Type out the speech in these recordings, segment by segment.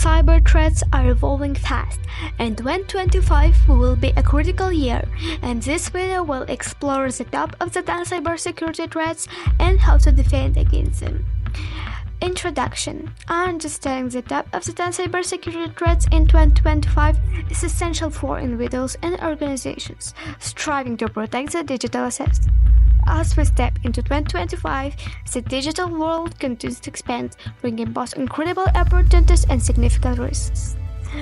Cyber threats are evolving fast, and 2025 will be a critical year, and this video will explore the top of the 10 cybersecurity threats and how to defend against them. Introduction. Understanding the top of the 10 cybersecurity threats in 2025 is essential for individuals and organizations striving to protect their digital assets. As we step into 2025, the digital world continues to expand, bringing both incredible opportunities and significant risks.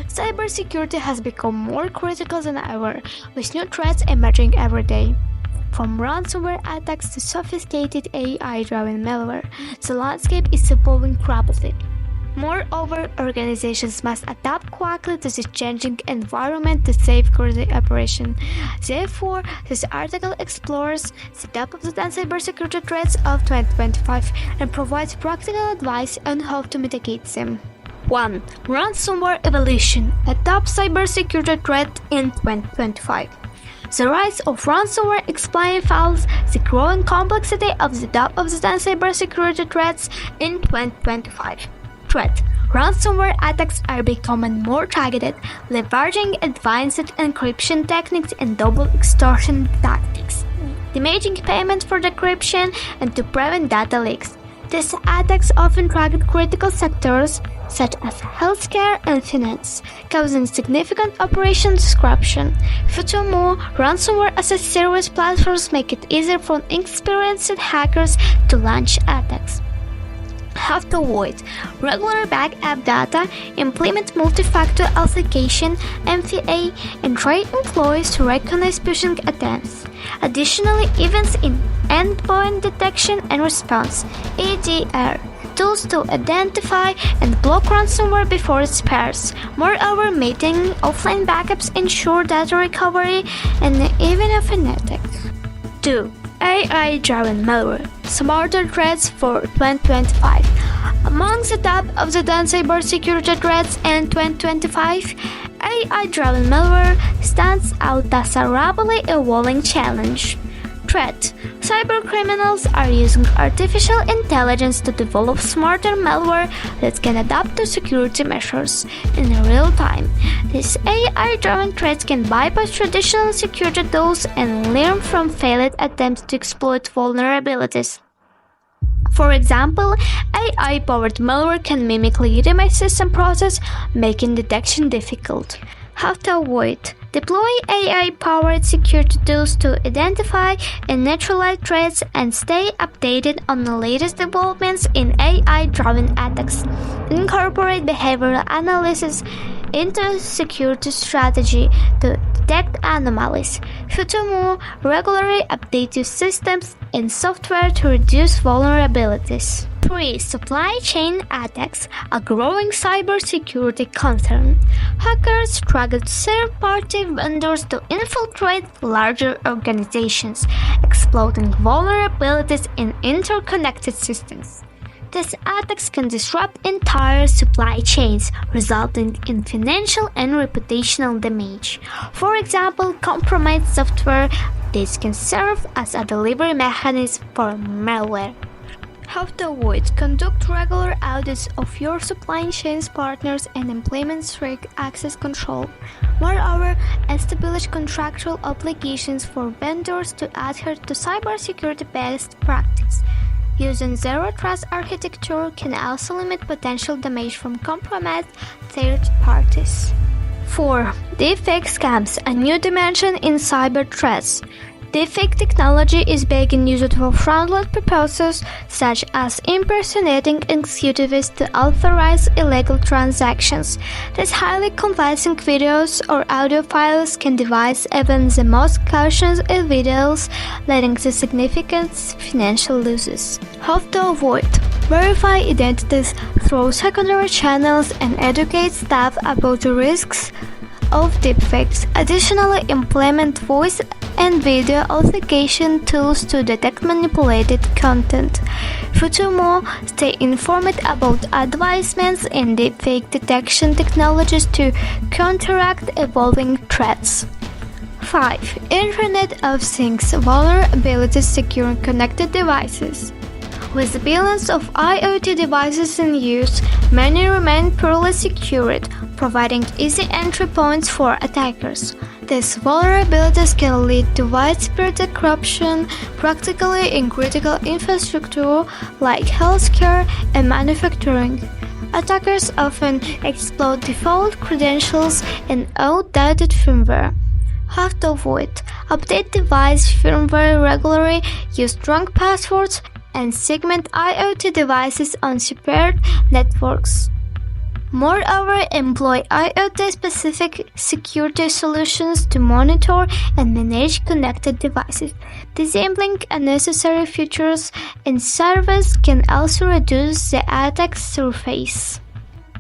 Cybersecurity has become more critical than ever, with new threats emerging every day. From ransomware attacks to sophisticated AI-driven malware, the landscape is evolving rapidly. Moreover, organizations must adapt quickly to this changing environment to safeguard their operation. Therefore, this article explores the top of the 10 cybersecurity threats of 2025 and provides practical advice on how to mitigate them. 1. Ransomware evolution, a top cybersecurity threat in 2025. The rise of ransomware exemplifies the growing complexity of the top of the 10 cybersecurity threats in 2025. Threat. Ransomware attacks are becoming more targeted, leveraging advanced encryption techniques and double extortion tactics, damaging payment for decryption and to prevent data leaks. These attacks often target critical sectors such as healthcare and finance, causing significant operation disruption. Furthermore, ransomware-as-a-service platforms make it easier for inexperienced hackers to launch attacks. How to avoid regular backup data, implement multi-factor authentication (MFA), and train employees to recognize phishing attempts. Additionally, events in endpoint detection and response (EDR) tools to identify and block ransomware before it spreads. Moreover, maintaining offline backups ensure data recovery and even if an attack. 2. AI-driven malware, smarter threats for 2025. Among the top of the 10 cybersecurity threats in 2025, AI-driven malware stands out as a rapidly evolving challenge. Threat. Cybercriminals are using artificial intelligence to develop smarter malware that can adapt to security measures in real time. These AI-driven threats can bypass traditional security tools and learn from failed attempts to exploit vulnerabilities. For example, AI-powered malware can mimic legitimate system process, making detection difficult. How to avoid. Deploy AI-powered security tools to identify and neutralize threats and stay updated on the latest developments in AI-driven attacks. Incorporate behavioral analysis into security strategy to detect anomalies. Furthermore, regularly update your systems and software to reduce vulnerabilities. 3. Supply chain attacks, a growing cybersecurity concern. Hackers target third-party vendors to infiltrate larger organizations, exploiting vulnerabilities in interconnected systems. These attacks can disrupt entire supply chains, resulting in financial and reputational damage. For example, compromised software updates can serve as a delivery mechanism for malware. How to avoid. Conduct regular audits of your supply chain partners and implement strict access control. Moreover, establish contractual obligations for vendors to adhere to cybersecurity best practice. Using zero trust architecture can also limit potential damage from compromised third parties. 4. Deepfake scams, a new dimension in cyber threats. Deepfake technology is being used for fraudulent purposes, such as impersonating executives to authorize illegal transactions. These highly convincing videos or audio files can devise even the most cautious individuals, leading to significant financial losses. How to avoid. Verify identities through secondary channels and educate staff about the risks of deepfakes. Additionally, implement voice and video authentication tools to detect manipulated content. Furthermore, stay informed about advancements in deepfake detection technologies to counteract evolving threats. 5. Internet of Things vulnerabilities securing connected devices. With billions of IoT devices in use, many remain poorly secured, providing easy entry points for attackers. These vulnerabilities can lead to widespread corruption, practically in critical infrastructure like healthcare and manufacturing. Attackers often exploit default credentials and outdated firmware. How to avoid: update device firmware regularly, use strong passwords, and segment IoT devices on separate networks. Moreover, employ IoT-specific security solutions to monitor and manage connected devices. Disabling unnecessary features and services can also reduce the attack surface.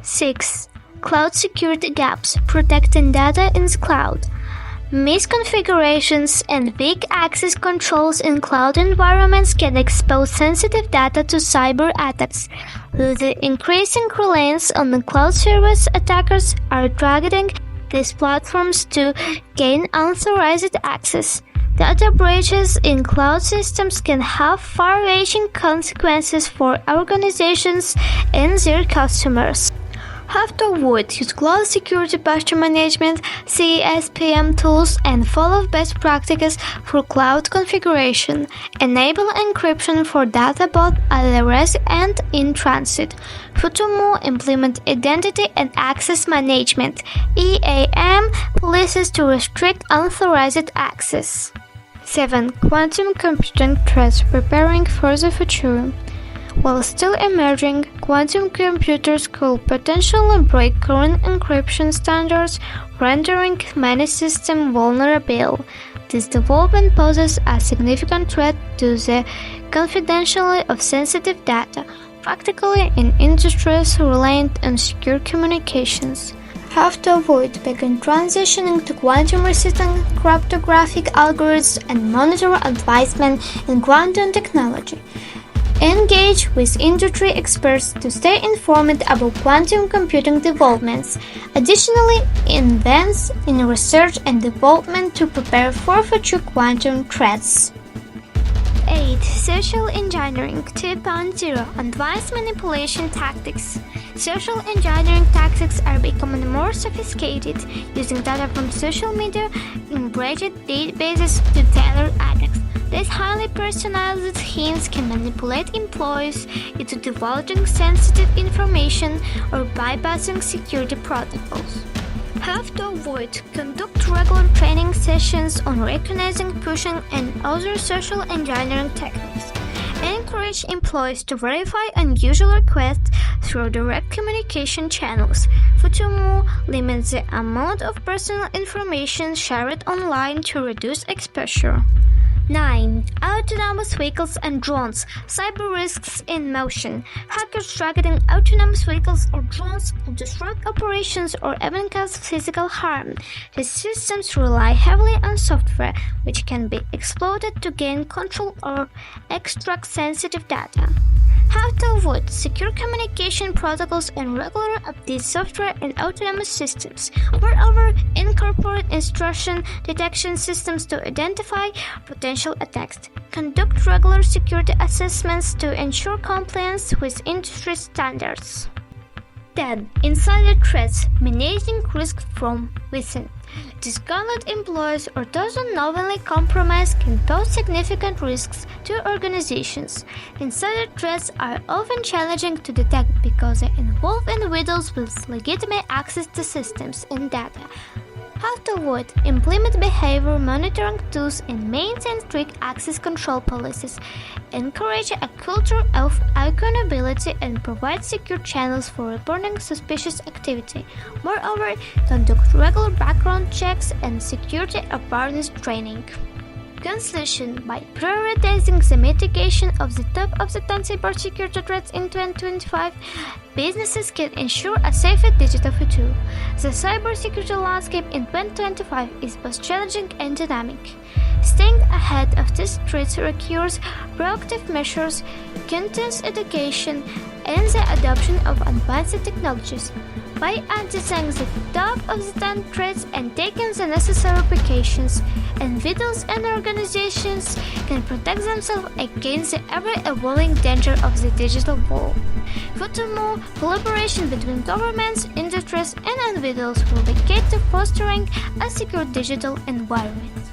6. Cloud security gaps, protecting data in the cloud. Misconfigurations and weak access controls in cloud environments can expose sensitive data to cyber attacks. With the increasing reliance on the cloud service, attackers are targeting these platforms to gain unauthorized access. Data breaches in cloud systems can have far-reaching consequences for organizations and their customers. How to avoid: use cloud security posture management, CSPM tools, and follow best practices for cloud configuration. Enable encryption for data both at rest and in transit. Furthermore, implement identity and access management (EAM) policies to restrict unauthorized access. 7. Quantum computing threats, preparing for the future. While still emerging, quantum computers could potentially break current encryption standards, rendering many systems vulnerable. This development poses a significant threat to the confidentiality of sensitive data, particularly in industries reliant on secure communications. How to avoid: begin transitioning to quantum-resistant cryptographic algorithms and monitor advancement in quantum technology. Engage with industry experts to stay informed about quantum computing developments. Additionally, invest in research and development to prepare for future quantum threats. 8. Social engineering 2.0, advanced manipulation tactics. Social engineering tactics are becoming more sophisticated, using data from social media and breached databases to tailor attacks. These highly personalized hints can manipulate employees into divulging sensitive information or bypassing security protocols. How to avoid: conduct regular training sessions on recognizing, pushing, and other social engineering techniques. Encourage employees to verify unusual requests through direct communication channels. Furthermore, limit the amount of personal information shared online to reduce exposure. 9. Autonomous vehicles and drones, cyber risks in motion. Hackers targeting autonomous vehicles or drones can disrupt operations or even cause physical harm. These systems rely heavily on software, which can be exploited to gain control or extract sensitive data. How to avoid: secure communication protocols and regular update software in autonomous systems. Moreover, incorporate intrusion detection systems to identify potential attacks. Conduct regular security assessments to ensure compliance with industry standards. 10. Insider threats, managing risk from within. Disgruntled employees or those unknowingly compromised can pose significant risks to organizations. Insider threats are often challenging to detect because they involve individuals with legitimate access to systems and data. How to avoid: implement behavior monitoring tools and maintain strict access control policies. Encourage a culture of accountability and provide secure channels for reporting suspicious activity. Moreover, conduct regular background checks and security awareness training. Conclusion: by prioritizing the mitigation of the top of the 10 cybersecurity threats in 2025, businesses can ensure a safer digital future. The cybersecurity landscape in 2025 is both challenging and dynamic. Staying ahead of these threats requires proactive measures, continuous education, and the adoption of advanced technologies. by identifying the top of the 10 threats and taking the necessary precautions, individuals and organizations can protect themselves against the ever-evolving danger of the digital world. Furthermore, collaboration between governments, industries, and individuals will be key to fostering a secure digital environment.